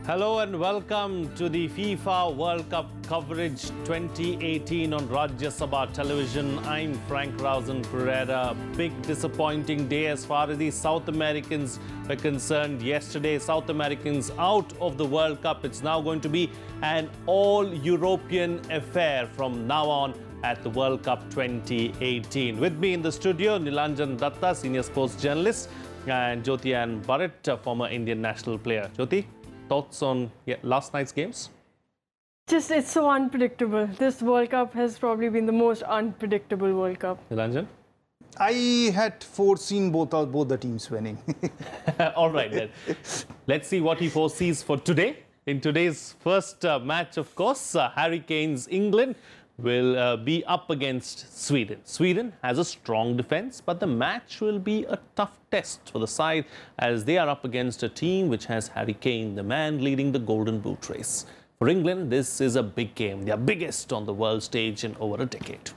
Hello and welcome to the FIFA World Cup coverage 2018 on Rajya Sabha television. I'm Frank Rausen Pereira. Big disappointing day as far as the South Americans were concerned. Yesterday, South Americans out of the World Cup. It's now going to be an all-European affair from now on at the World Cup 2018. With me in the studio, Nilanjan Datta, senior sports journalist, and Jyoti Ann Barrett, former Indian national player. Jyoti, thoughts on last night's games? It's so unpredictable. This World Cup has probably been the most unpredictable World Cup. Nilanjan? I had foreseen both the teams winning. All right, then. Let's see what he foresees for today. In today's first match, of course, Harry Kane's England will be up against Sweden. Sweden has a strong defence, but the match will be a tough test for the side as they are up against a team which has Harry Kane, the man leading the Golden Boot race. For England, this is a big game, their biggest on the world stage in over a decade.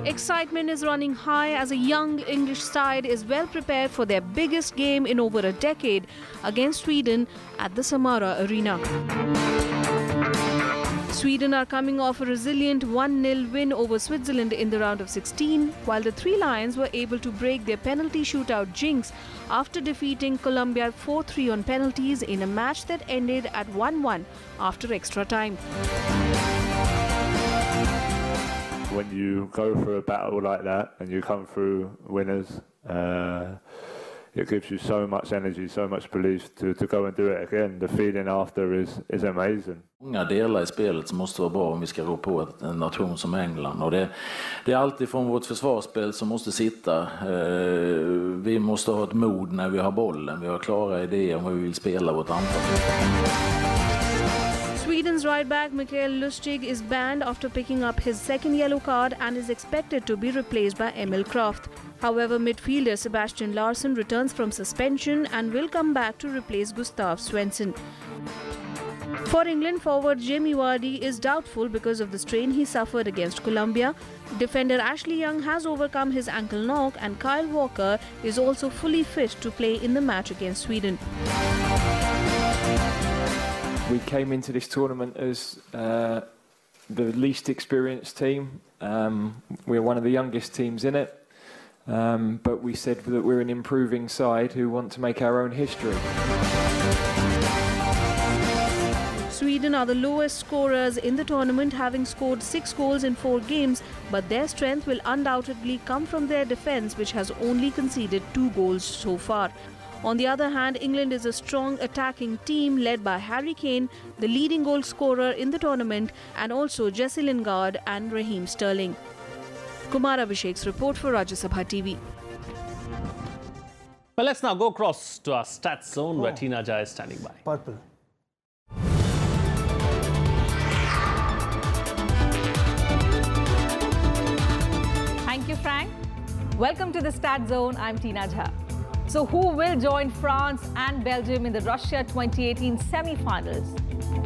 Excitement is running high as a young English side is well prepared for their biggest game in over a decade against Sweden at the Samara Arena. Sweden are coming off a resilient 1-0 win over Switzerland in the round of 16, while the Three Lions were able to break their penalty shootout jinx after defeating Colombia 4-3 on penalties in a match that ended at 1-1 after extra time. When you go through a battle like that and you come through winners, it gives you so much energy, so much belief to go and do it again. The feeling after is amazing. Många delar i spelet som måste vara bra om vi ska rå på en nation som England. Och det är alltid från vårt försvarsspel som måste sitta. Vi måste ha ett mod när vi har bollen. Vi har klara idéer om hur vi vill spela vårt anfall. Sweden's right back Mikael Lustig is banned after picking up his second yellow card and is expected to be replaced by Emil Kraft. However, midfielder Sebastian Larsson returns from suspension and will come back to replace Gustav Svensson. For England, forward Jamie Vardy is doubtful because of the strain he suffered against Colombia. Defender Ashley Young has overcome his ankle knock and Kyle Walker is also fully fit to play in the match against Sweden. We came into this tournament as the least experienced team. We're one of the youngest teams in it, but we said that we're an improving side who want to make our own history. Sweden are the lowest scorers in the tournament, having scored 6 goals in 4 games, but their strength will undoubtedly come from their defence, which has only conceded 2 goals so far. On the other hand, England is a strong attacking team led by Harry Kane, the leading goal scorer in the tournament, and also Jesse Lingard and Raheem Sterling. Kumar Abhishek's report for Rajya Sabha TV. Well, let's now go across to our stats zone where Tina Jha is standing by. Purple. Thank you, Frank. Welcome to the Stat Zone. I'm Tina Jha. So who will join France and Belgium in the Russia 2018 semi-finals?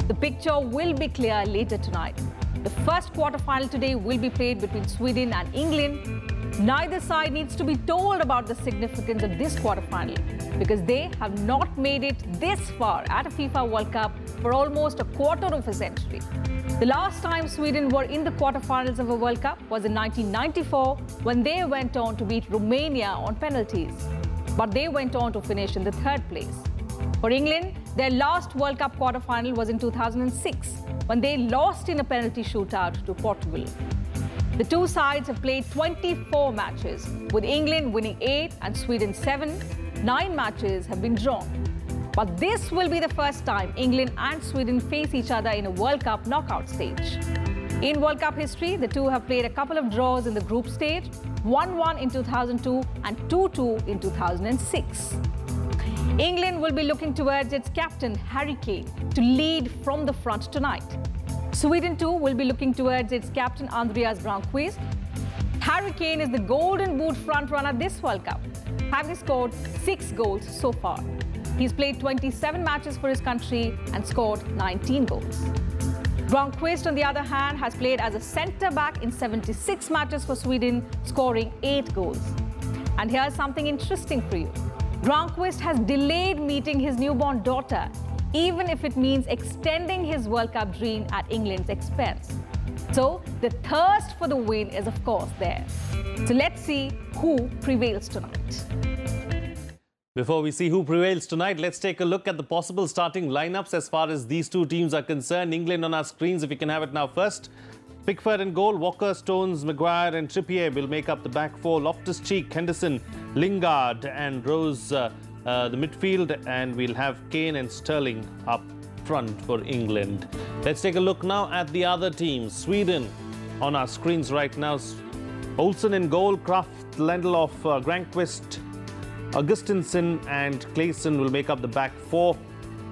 The picture will be clear later tonight. The first quarter-final today will be played between Sweden and England. Neither side needs to be told about the significance of this quarter-final because they have not made it this far at a FIFA World Cup for almost a quarter of a century. The last time Sweden were in the quarter-finals of a World Cup was in 1994 when they went on to beat Romania on penalties. But they went on to finish in the 3rd place. For England, their last World Cup quarter-final was in 2006, when they lost in a penalty shootout to Portugal. The two sides have played 24 matches, with England winning 8 and Sweden 7. 9 matches have been drawn. But this will be the first time England and Sweden face each other in a World Cup knockout stage. In World Cup history, the two have played a couple of draws in the group stage, 1-1 in 2002 and 2-2 in 2006. England will be looking towards its captain, Harry Kane, to lead from the front tonight. Sweden too will be looking towards its captain, Andreas Granqvist. Harry Kane is the Golden Boot frontrunner this World Cup, having scored 6 goals so far. He's played 27 matches for his country and scored 19 goals. Granqvist, on the other hand, has played as a centre-back in 76 matches for Sweden, scoring 8 goals. And here's something interesting for you. Granqvist has delayed meeting his newborn daughter, even if it means extending his World Cup dream at England's expense. So the thirst for the win is, of course, there. So let's see who prevails tonight. Before we see who prevails tonight, let's take a look at the possible starting lineups as far as these two teams are concerned. England on our screens, if we can have it now first. Pickford in goal, Walker, Stones, Maguire and Trippier will make up the back four. Loftus-Cheek, Henderson, Lingard and Rose the midfield, and we'll have Kane and Sterling up front for England. Let's take a look now at the other teams. Sweden on our screens right now. Olsen in goal, Kraft, Lindelof, Granqvist, Augustinsson and Claesson will make up the back four.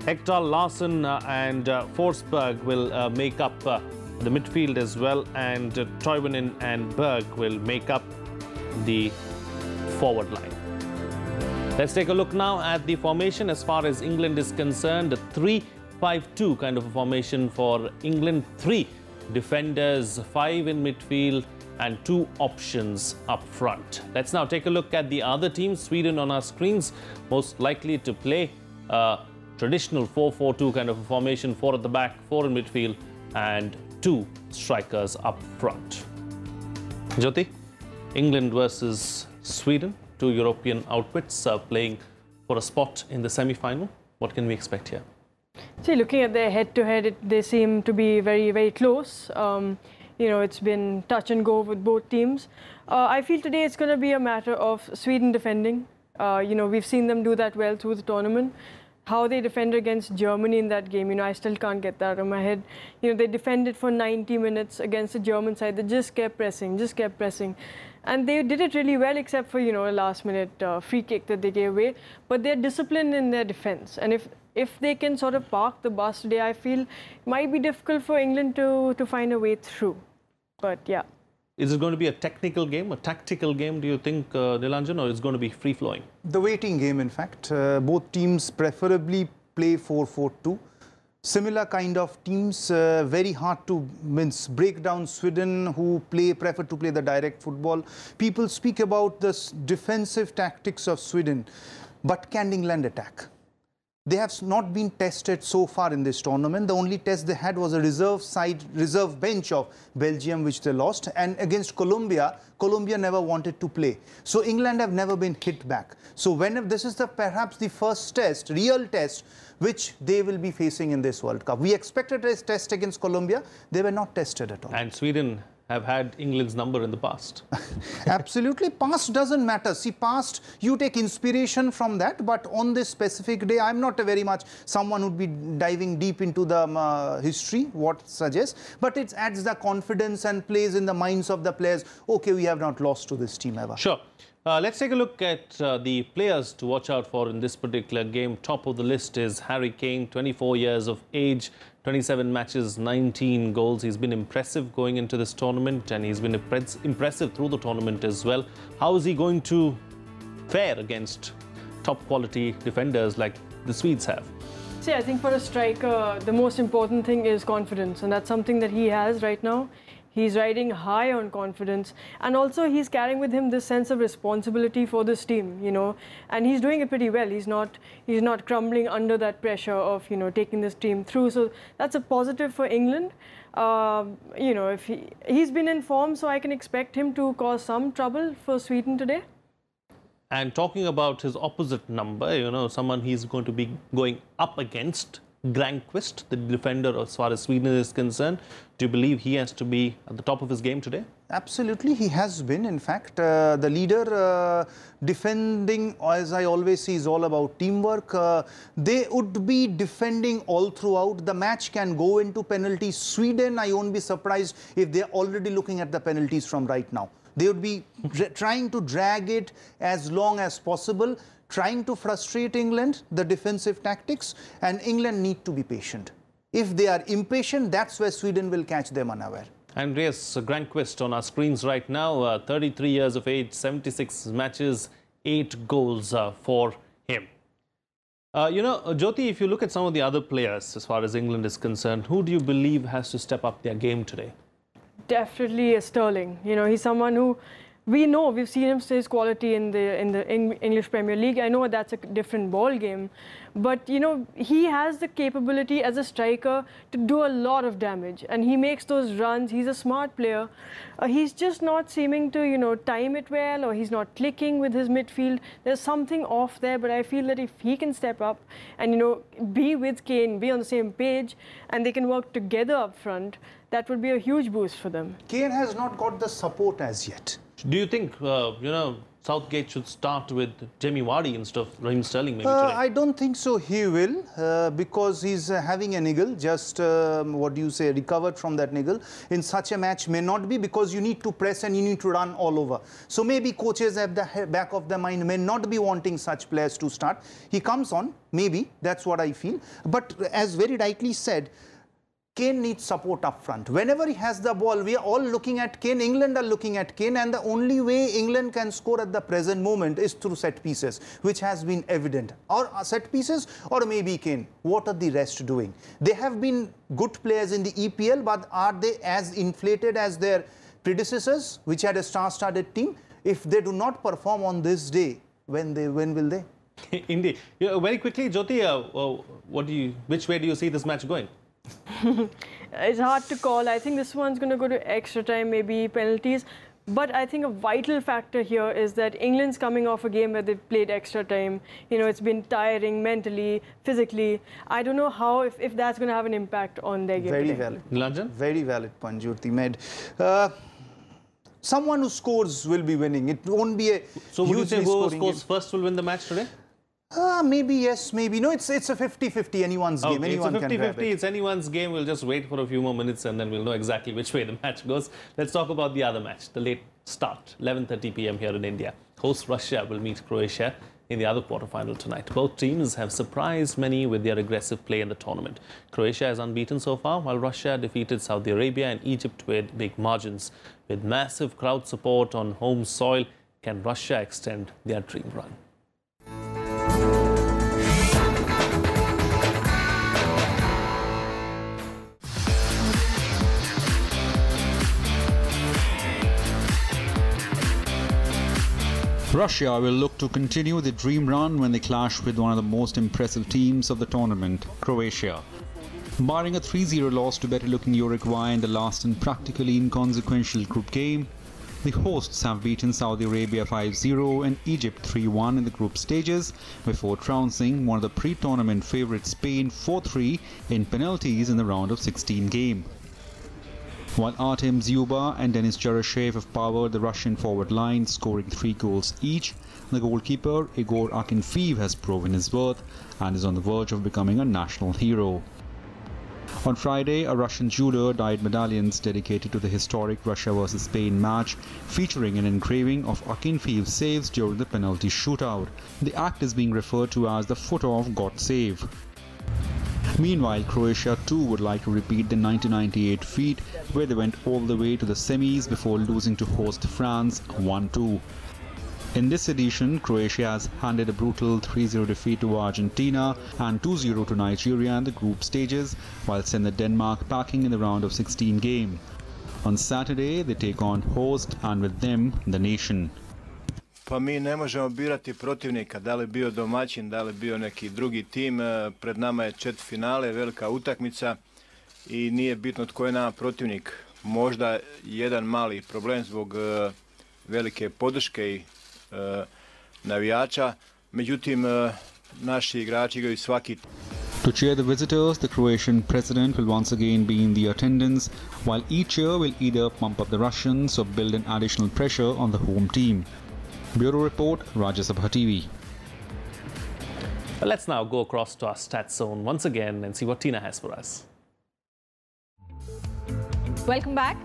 Ekdal, Larsson and Forsberg will make up the midfield as well, and Toivonen and Berg will make up the forward line. Let's take a look now at the formation as far as England is concerned. A 3-5-2 kind of a formation for England. 3 defenders, 5 in midfield and 2 options up front. Let's now take a look at the other teams. Sweden on our screens, most likely to play a traditional 4-4-2 kind of a formation. 4 at the back, 4 in midfield and 2 strikers up front. Jyoti, England versus Sweden, 2 European outfits playing for a spot in the semi-final. What can we expect here? See, looking at their head-to-head, they seem to be very, very close. You know, it's been touch and go with both teams. I feel today it's going to be a matter of Sweden defending. You know, we've seen them do that well through the tournament. How they defended against Germany in that game, you know, I still can't get that out of my head. You know, they defended for 90 minutes against the German side. They just kept pressing, And they did it really well, except for, you know, a last-minute free kick that they gave away. But they're disciplined in their defense. And if they can sort of park the bus today, I feel it might be difficult for England to find a way through. But, yeah. Is it going to be a technical game, a tactical game, do you think, Nilanjan, or is it going to be free-flowing? The waiting game, in fact. Both teams preferably play 4-4-2. Similar kind of teams, very hard to break down. Sweden, who prefer to play the direct football. People speak about the defensive tactics of Sweden, but can England attack? They have not been tested so far in this tournament. The only test they had was a reserve bench of Belgium, which they lost. And against Colombia, Colombia never wanted to play. So England have never been hit back. So this is perhaps the first test, real test, which they will be facing in this World Cup. We expected a test against Colombia. They were not tested at all. And Sweden have had England's number in the past. Absolutely. Past doesn't matter. See, past, you take inspiration from that. But on this specific day, I'm not very much someone who'd be diving deep into the history, what suggests. But it adds the confidence and plays in the minds of the players. Okay, we have not lost to this team ever. Sure. Let's take a look at the players to watch out for in this particular game. Top of the list is Harry Kane, 24 years of age, 27 matches, 19 goals. He's been impressive going into this tournament, and he's been impressive through the tournament as well. How is he going to fare against top quality defenders like the Swedes have? See, I think for a striker, the most important thing is confidence, and that's something that he has right now. He's riding high on confidence, and also he's carrying with him this sense of responsibility for this team, you know, and he's doing it pretty well. He's not crumbling under that pressure of, you know, taking this team through. So that's a positive for England. You know, if he's been in form, so I can expect him to cause some trouble for Sweden today. And talking about his opposite number, you know, someone he's going to be going up against, Granqvist, the defender as far as Sweden is concerned. Do you believe he has to be at the top of his game today? Absolutely, he has been. In fact, the leader defending, as I always say, is all about teamwork. They would be defending all throughout. The match can go into penalties. Sweden, I won't be surprised if they're already looking at the penalties from right now. They would be trying to drag it as long as possible, trying to frustrate England, the defensive tactics, and England need to be patient. If they are impatient, that's where Sweden will catch them unaware. Andreas Granqvist on our screens right now, 33 years of age, 76 matches, 8 goals for him. Jyoti, if you look at some of the other players, as far as England is concerned, who do you believe has to step up their game today? Definitely Sterling. He's someone who we've seen him his quality in the English Premier League. I know that's a different ball game, but he has the capability as a striker to do a lot of damage, and he makes those runs. He's a smart player. He's just not seeming to time it well, or he's not clicking with his midfield. There's something off there, but I feel that if he can step up and be with Kane, be on the same page, and they can work together up front, that would be a huge boost for them. Kane has not got the support as yet. Do you think, Southgate should start with Jamie Vardy instead of Raheem Sterling maybe today? I don't think so he will, because he's having a niggle, just, recovered from that niggle. In such a match may not be, because you need to press and you need to run all over. So maybe coaches at the back of their mind may not be wanting such players to start. He comes on, maybe, that's what I feel. But as very rightly said, Kane needs support up front. Whenever he has the ball, we are all looking at Kane. England are looking at Kane, and the only way England can score at the present moment is through set pieces, which has been evident. Or set pieces, or maybe Kane. What are the rest doing? They have been good players in the EPL, but are they as inflated as their predecessors, which had a star-studded team? If they do not perform on this day, when will they? Indeed. Very quickly, Jyoti, which way do you see this match going? It's hard to call. I think this one's going to go to extra time, maybe penalties. But I think a vital factor here is that England's coming off a game where they've played extra time. It's been tiring mentally, physically. I don't know how, if that's going to have an impact on their game. Very today. valid. Nilanjan? Very valid point, Jyoti made. Someone who scores will be winning. It won't be a So would you say who scores game. first will win the match today? Maybe yes, maybe no. It's a 50-50, anyone's game. Okay, Anyone it's a 50-50. can grab it. It's anyone's game. We'll just wait for a few more minutes and then we'll know exactly which way the match goes. Let's talk about the other match, the late start, 11:30 p.m. here in India. Host Russia will meet Croatia in the other quarterfinal tonight. Both teams have surprised many with their aggressive play in the tournament. Croatia is unbeaten so far, while Russia defeated Saudi Arabia and Egypt with big margins. With massive crowd support on home soil, can Russia extend their dream run? Russia will look to continue the dream run when they clash with one of the most impressive teams of the tournament, Croatia. Barring a 3-0 loss to better-looking Uruguay in the last and practically inconsequential group game, the hosts have beaten Saudi Arabia 5-0 and Egypt 3-1 in the group stages before trouncing one of the pre-tournament favourite Spain 4-3 in penalties in the round of 16 game. While Artem Zyuba and Denis Cheryshev have powered the Russian forward line, scoring 3 goals each, the goalkeeper Igor Akinfeev has proven his worth and is on the verge of becoming a national hero. On Friday, a Russian jeweler dyed medallions dedicated to the historic Russia vs Spain match, featuring an engraving of Akinfeev's saves during the penalty shootout. The act is being referred to as the foot-off God save. Meanwhile, Croatia too would like to repeat the 1998 feat, where they went all the way to the semis before losing to host France 1-2. In this edition, Croatia has handed a brutal 3-0 defeat to Argentina and 2-0 to Nigeria in the group stages, while send the Denmark packing in the round of 16 game. On Saturday, they take on host and with them the nation. Pa mi ne možemo birati protivnika, da li bio domaćin, da li bio neki drugi tim. Pred nama je četvrtfinale, velika utakmica i nije bitno tko je nama protivnik. Možda jedan mali problem zbog velike podrške i navijača, međutim naši igrači igraju svaki. To cheer the visitors, the Croatian president will once again be in the attendance, while each cheer will either pump up the Russians or build an additional pressure on the home team. Bureau Report, Rajya Sabha TV. Well, let's now go across to our stats zone once again and see what Tina has for us. Welcome back.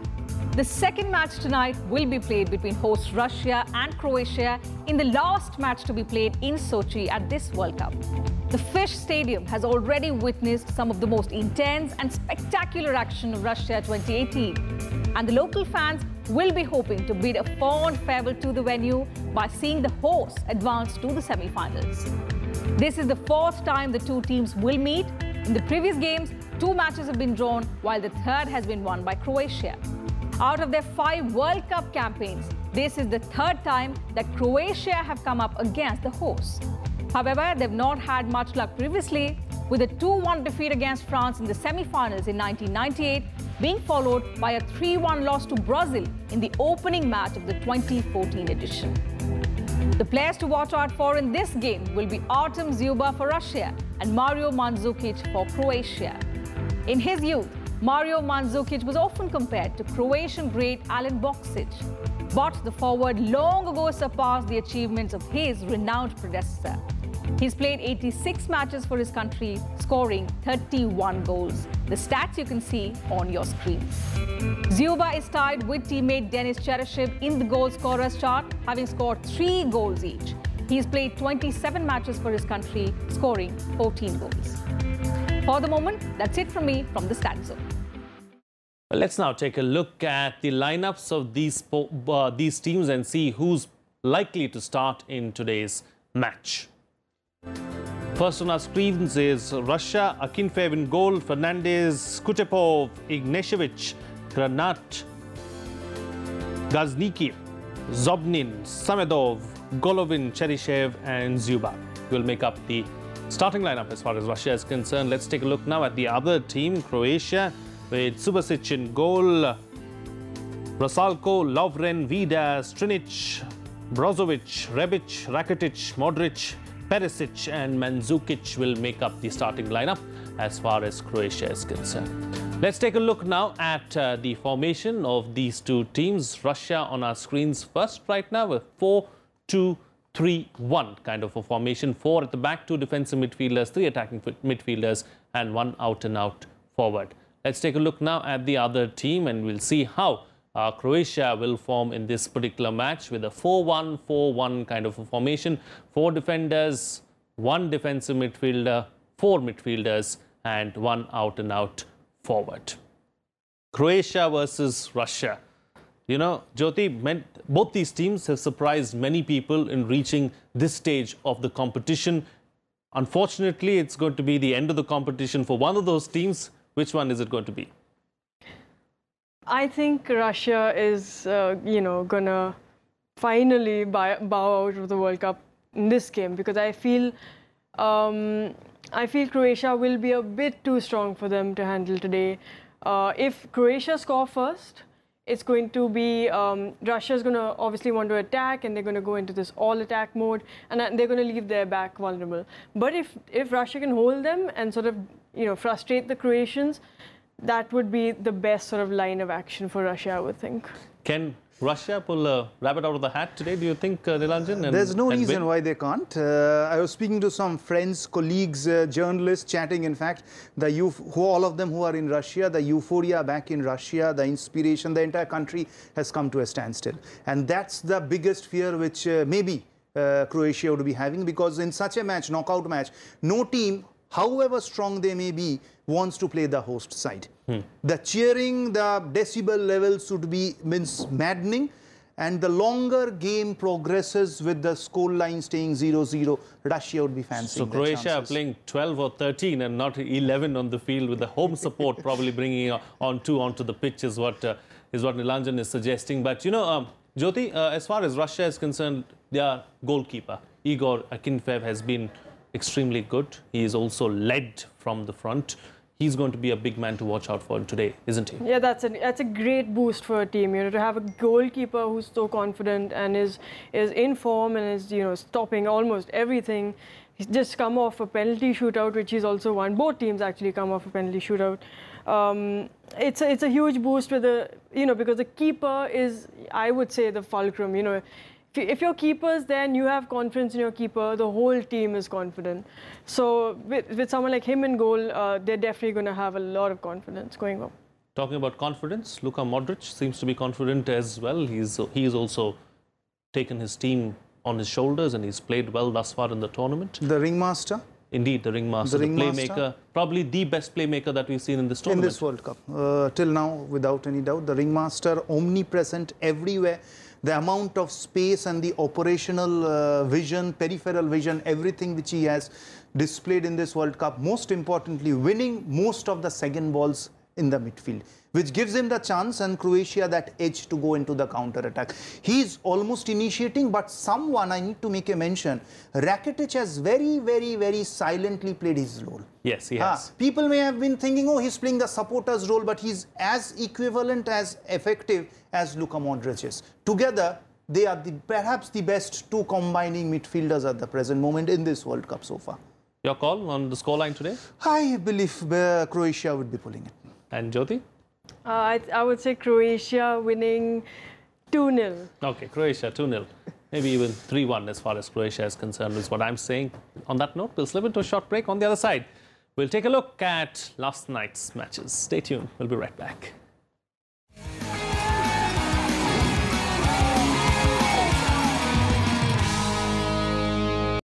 The second match tonight will be played between host Russia and Croatia in the last match to be played in Sochi at this World Cup. The Fish Stadium has already witnessed some of the most intense and spectacular action of Russia 2018. And the local fans will be hoping to bid a fond farewell to the venue by seeing the hosts advance to the semi-finals. This is the fourth time the two teams will meet. In the previous games, 2 matches have been drawn, while the third has been won by Croatia. Out of their 5 World Cup campaigns, this is the third time that Croatia have come up against the hosts. However, they've not had much luck previously, with a 2-1 defeat against France in the semi-finals in 1998 being followed by a 3-1 loss to Brazil in the opening match of the 2014 edition. The players to watch out for in this game will be Artem Dzyuba for Russia and Mario Mandzukic for Croatia. In his youth, Mario Mandzukic was often compared to Croatian great Alen Boksic, but the forward long ago surpassed the achievements of his renowned predecessor. He's played 86 matches for his country, scoring 31 goals. The stats you can see on your screen. Dzyuba is tied with teammate Denis Cheryshev in the goal scorers chart, having scored 3 goals each. He's played 27 matches for his country, scoring 14 goals. For the moment, that's it from me from the Stat Zone. Well, let's now take a look at the lineups of these teams and see who's likely to start in today's match. First on our screens is Russia, Akinfeev in goal, Fernandez, Kutepov, Ignashevich, Granat, Gaznikov, Zobnin, Samedov, Golovin, Cheryshev and Dzyuba will make up the starting lineup as far as Russia is concerned. Let's take a look now at the other team, Croatia, with Subasic in goal, Rasalko, Lovren, Vida, Strinic, Brozovic, Rebic, Rakitic, Modric, Perisic and Mandzukic will make up the starting lineup as far as Croatia is concerned. Let's take a look now at the formation of these two teams. Russia on our screens first right now with 4-2-3-1 kind of a formation. 4 at the back, 2 defensive midfielders, 3 attacking midfielders and 1 out-and-out forward. Let's take a look now at the other team and we'll see how Croatia will form in this particular match with a 4-1-4-1 kind of a formation. 4 defenders, 1 defensive midfielder, 4 midfielders and 1 out-and-out forward. Croatia versus Russia. You know, Jyoti, both these teams have surprised many people in reaching this stage of the competition. Unfortunately, it's going to be the end of the competition for one of those teams. Which one is it going to be? I think Russia is, gonna finally bow out of the World Cup in this game because I feel Croatia will be a bit too strong for them to handle today. If Croatia score first, it's going to be Russia's going to obviously want to attack and they're going to go into this all-attack mode and they're going to leave their back vulnerable. But if Russia can hold them and sort of frustrate the Croatians, that would be the best sort of line of action for Russia, I would think. Can Russia pull a rabbit out of the hat today, do you think, Nilanjan? There's no reason why they can't. I was speaking to some friends, colleagues, journalists, chatting, in fact, all of them who are in Russia, the euphoria back in Russia, the inspiration, the entire country has come to a standstill. And that's the biggest fear which maybe Croatia would be having, because in such a match, knockout match, no team, however strong they may be, wants to play the host side. The cheering, the decibel levels should be maddening, and the longer game progresses with the score line staying 0-0, Russia would be fancying. So Croatia are playing 12 or 13 and not 11 on the field, with the home support probably bringing onto the pitch is what Nilanjan is suggesting. But Jyoti, as far as Russia is concerned, their goalkeeper Igor Akinfeev has been extremely good. He is also led from the front. He's going to be a big man to watch out for today, isn't he? Yeah, that's a great boost for a team. To have a goalkeeper who's so confident and is in form and is stopping almost everything. He's just come off a penalty shootout, which he's also won. Both teams actually come off a penalty shootout. It's a huge boost with because the keeper is, I would say, the fulcrum. If your keeper's there and you have confidence in your keeper, the whole team is confident. So with someone like him in goal, they're definitely going to have a lot of confidence going up. Talking about confidence, Luka Modric seems to be confident as well. He's also taken his team on his shoulders and he's played well thus far in the tournament. The ringmaster? Indeed, the ringmaster, the playmaker, probably the best playmaker that we've seen in this tournament. In this World Cup. Till now, without any doubt, the ringmaster, omnipresent everywhere. The amount of space and the operational vision, peripheral vision, everything which he has displayed in this World Cup. Most importantly, winning most of the second balls in the midfield, which gives him the chance and Croatia that edge to go into the counter-attack. He's almost initiating, but someone I need to make a mention, Rakitic has very silently played his role. Yes, he has. People may have been thinking, oh, he's playing the supporter's role, but he's as equivalent, as effective as Luka Modric is. Together, they are perhaps the best two combining midfielders at the present moment in this World Cup so far. Your call on the scoreline today? I believe Croatia would be pulling it. And Jyoti? I would say Croatia winning 2-0. Okay, Croatia 2-0. Maybe even 3-1 as far as Croatia is concerned is what I'm saying. On that note, we'll slip into a short break. On the other side, we'll take a look at last night's matches. Stay tuned. We'll be right back.